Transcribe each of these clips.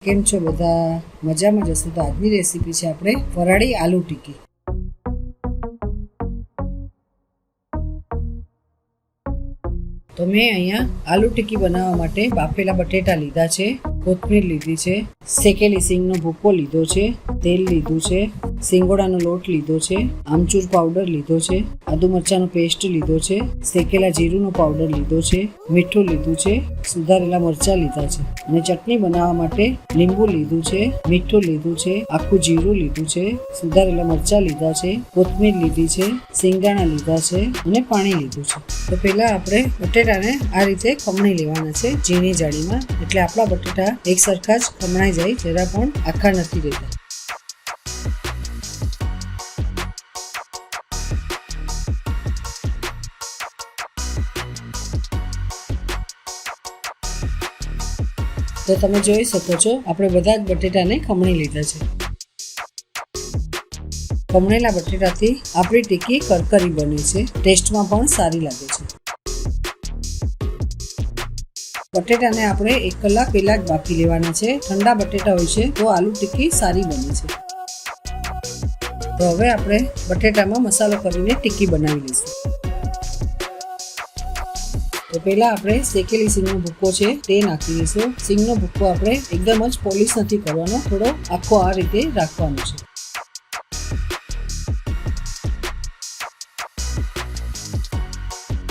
કેમ છો બધા? મજામાં જશો તો આજની રેસીપી છે આપણે ફરાળી આલુ ટિક્કી। તો મેં અહીંયા આલુ ટિક્કી બનાવવા માટે બાફેલા બટેટા લીધા છે, કોથમીર લીધી છે, શેકેલી સિંગનો ભૂકો લીધો છે, તેલ લીધું છે, સિંગોડાનો લોટ લીધો છે, આમચૂર પાવડર લીધો છે, આદુ મરચાંનો પેસ્ટ લીધો છે, શેકેલા જીરુંનો પાવડર લીધો છે, મીઠું લીધું છે, સુધારેલા મરચાં લીધા છે અને ચટણી બનાવવા માટે લીંબુ લીધું છે, મીઠું લીધું છે, આખું જીરું લીધું છે, સુધારેલા મરચાં લીધા છે, કોથમીર લીધી છે, સિંગદાણા લીધા છે અને પાણી લીધું છે। તો પહેલા આપણે બટેટાને આ રીતે ખમણી લેવાના છે ઝીણી જાળીમાં, એટલે આપણા બટેટા એક સરખા જ ખમણાઈ જાય, જરા પણ આખા નથી રહેતા। તો તમે જોઈ શકો છો આપણે બધા જ બટેટાને ખમણી લીધા છે। ખમણેલા બટેટાથી આપણી ટિક્કી કરકરી બને છે, ટેસ્ટમાં પણ સારી લાગે છે। બટેટાને આપણે 1 કલાક પહેલા જ બાફી લેવાના છે। ઠંડા બટેટા હોય છે તો આલુ ટિક્કી સારી બને છે। તો હવે આપણે બટેટામાં મસાલો કરીને ટિક્કી બનાવી લઈશું। તો પહેલા આપણે શેકેલી સિંગનો ભૂકો છે તે નાખી દઈશું। સિંગનો ભૂકો આપણે એકદમ જ પોલિશ નથી કરવાનો, થોડો આખો આ રીતે રાખવાનો છે।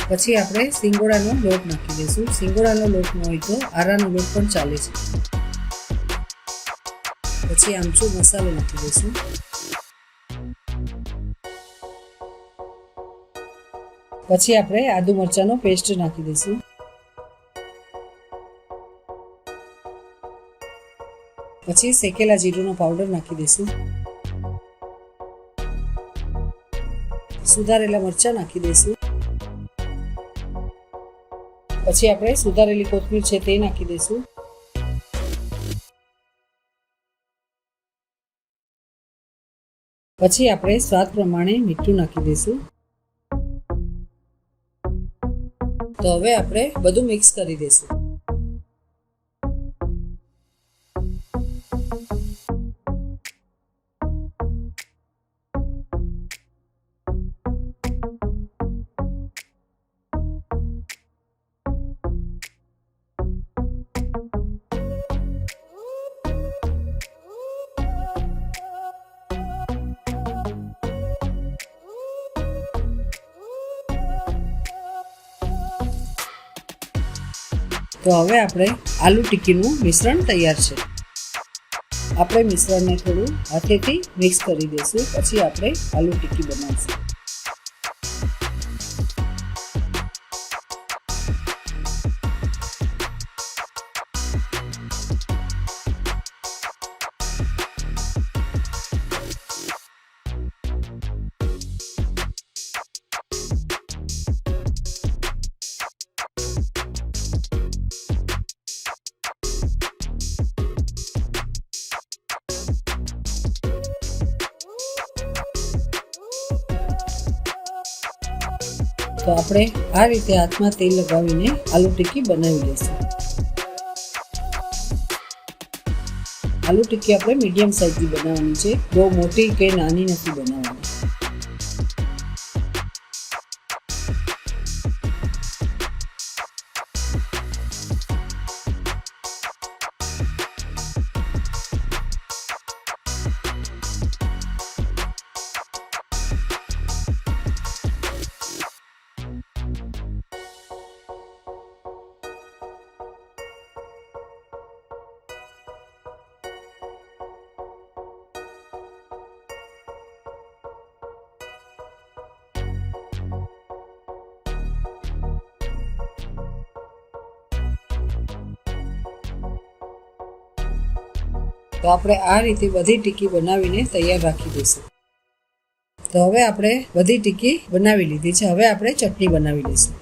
પછી આપણે સિંગોડાનો લોટ નાખી દઈશું। સિંગોડાનો લોટ ન હોય તો આરાનો લોટ પણ ચાલે છે। પછી આમચૂર મસાલો નાખી દઈશું। પછી આપણે આદુ મરચાંનો પેસ્ટ નાખી દઈશું। પછી શેકેલા જીરુંનો પાવડર નાખી દઈશું। સુધારેલા મરચાં નાખી દઈશું। પછી આપણે સુધારેલી કોથમીર છે તે નાખી દઈશું। પછી આપણે સ્વાદ પ્રમાણે મીઠું નાખી દઈશું। તો હવે આપણે બધું મિક્સ કરી દઈશું। તો હવે આપણે આલુ ટિક્કીનું મિશ્રણ તૈયાર છે। આપણે મિશ્રણને થોડું હાથેથી મિક્સ કરી દઈશું, પછી આપણે આલુ ટિક્કી બનાવીશું। તો આપણે આ રીતે હાથમાં તેલ લગાવીને આલુ ટિક્કી બનાવી લઈશું। આલુ ટિક્કી આપણે મીડિયમ સાઈઝની બનાવવાની છે, બહુ મોટી કે નાની નથી બનાવવાની। તો આપણે આ રીતે બધી ટિક્કી બનાવીને તૈયાર રાખી દઈશું। તો હવે આપણે બધી ટિક્કી બનાવી લીધી છે, હવે આપણે ચટણી બનાવી લઈશું।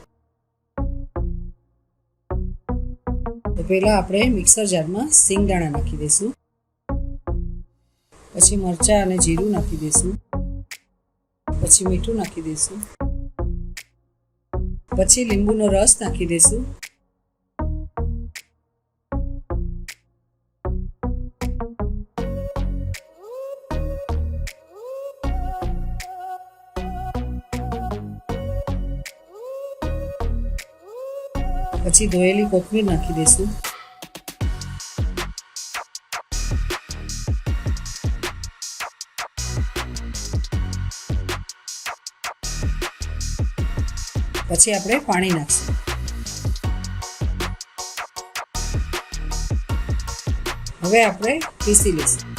તો પહેલા આપણે મિક્સર જારમાં સિંગદાણા નાખી દઈશું। પછી મરચાં અને જીરું નાખી દઈશું। પછી મીઠું નાખી દઈશું। પછી લીંબુનો રસ નાખી દઈશું। પછી ધોયેલી કોથમીર નાખી દઈશું. પછી આપણે પાણી નાખીશું. હવે આપણે પીસી લઈશું.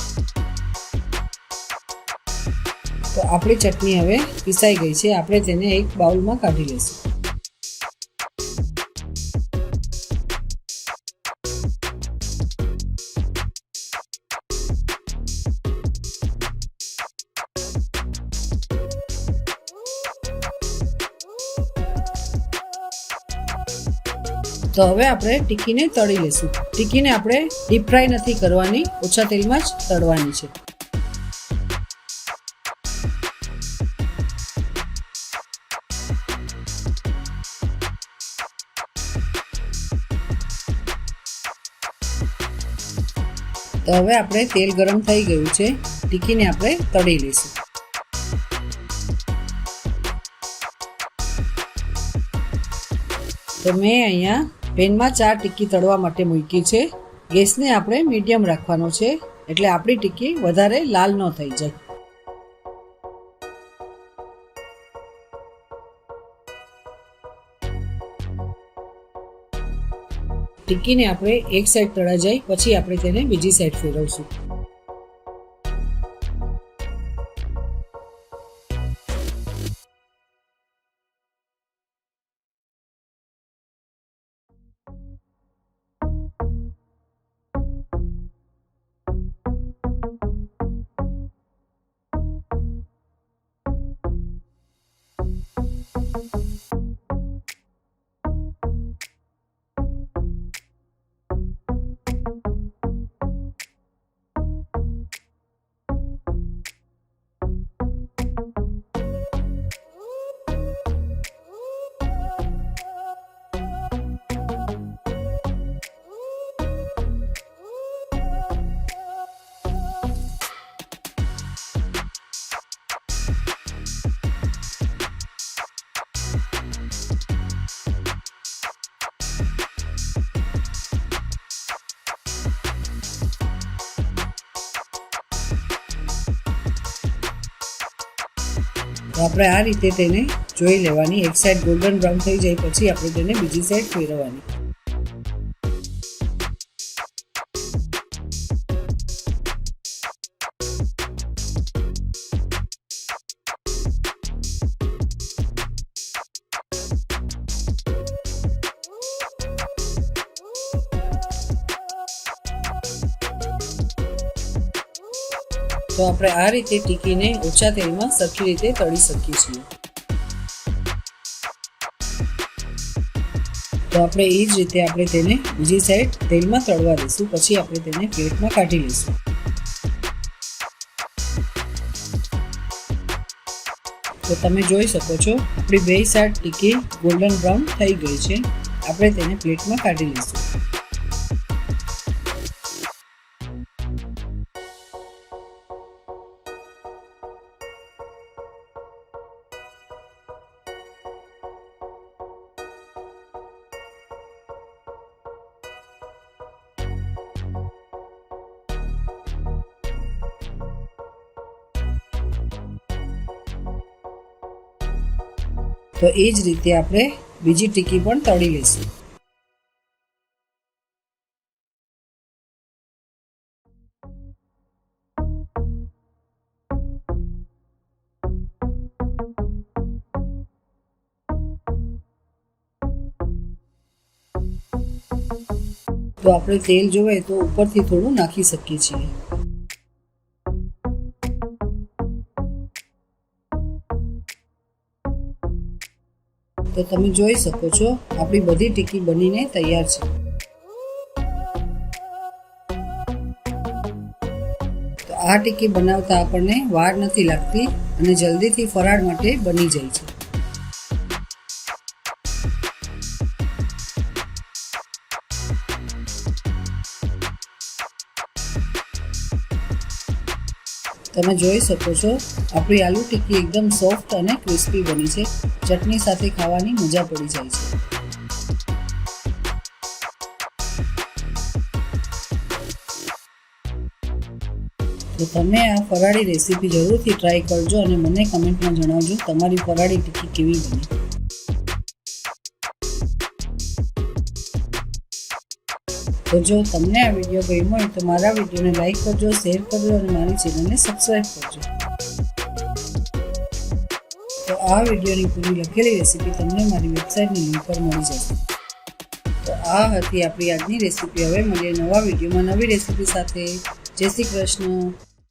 તો આપણી ચટણી હવે પીસાઈ ગઈ છે. આપણે તેને એક બાઉલમાં કાઢી લઈશું. તો હવે આપણે ટિક્કીને તળી લઈશું. ટિક્કીને આપણે ડીપ ફ્રાય નથી કરવાની, ઓછા તેલમાં જ તળવાની છે. તો હવે આપણે તેલ ગરમ થઈ ગયું છે. ટિક્કીને આપણે તળી લઈશું. તો મેં અહીંયા પેનમાં 4 ટિક્કી તળવા માટે મૂકી છે. ગેસને આપણે મીડિયમ રાખવાનો છે, એટલે આપણી ટિક્કી વધારે લાલ ન થઈ જાય. ટિક્કીને આપણે એક સાઈડ તળાઈ જાય પછી આપણે તેને બીજી સાઈડ ફેરવશું. તો આપણે આ રીતે તેને જોઈ લેવાની. એક સાઈડ ગોલ્ડન બ્રાઉન થઈ જાય પછી આપણે તેને બીજી સાઈડ ફેરવવાની. તો આપણે આ રીતે ટિક્કીને ઓછા તેલમાં સરખી રીતે તળી શકીએ છીએ. તો આપણે એ જ રીતે આપણે તેને બીજી સાઈડ તેલમાં તળવા દઈશું. પછી આપણે તેને પ્લેટમાં કાઢી લઈશું. તો તમે જોઈ શકો છો આપણી બે સાઈડ ટિક્કી ગોલ્ડન બ્રાઉન થઈ ગઈ છે. આપણે તેને પ્લેટમાં કાઢી લઈશું. તો એ જ રીતે આપણે બીજી ટિક્કી પણ તળી લઈશું. તો આપણે તેલ જોઈએ તો ઉપરથી થોડું નાખી શકીએ છીએ. તો તમે જોઈ શકો છો આપણી બધી ટિક્કી બનીને તૈયાર છે. તો આ ટિક્કી બનાવતા આપણને વાર નથી લાગતી અને જલ્દીથી ફરાળ માટે બની જાય છે. તમે જોઈ શકો છો આપણી આલુ ટિક્કી એકદમ સોફ્ટ અને ક્રિસ્પી બની છે. ચટણી સાથે ખાવાની મજા પડી જાય છે. તો તમે આ ફરાળી રેસીપી જરૂરથી ટ્રાય કરજો અને મને કમેન્ટમાં જણાવજો તમારી ફરાળી ટિક્કી કેવી બની. તો જો તમને આ વિડીયો ગમ્યો હોય તો મારા વિડીયોને લાઈક કરજો, શેર કરજો અને મારી ચેનલને સબસ્ક્રાઈબ કરજો. તો આ વિડીયોની પૂરી લખેલી રેસીપી તમને મારી વેબસાઇટની લિંક પર મળી જશે. તો આ હતી આપણી આજની રેસીપી. હવે મળીએ નવા વિડીયોમાં નવી રેસીપી સાથે. જય શ્રી કૃષ્ણ.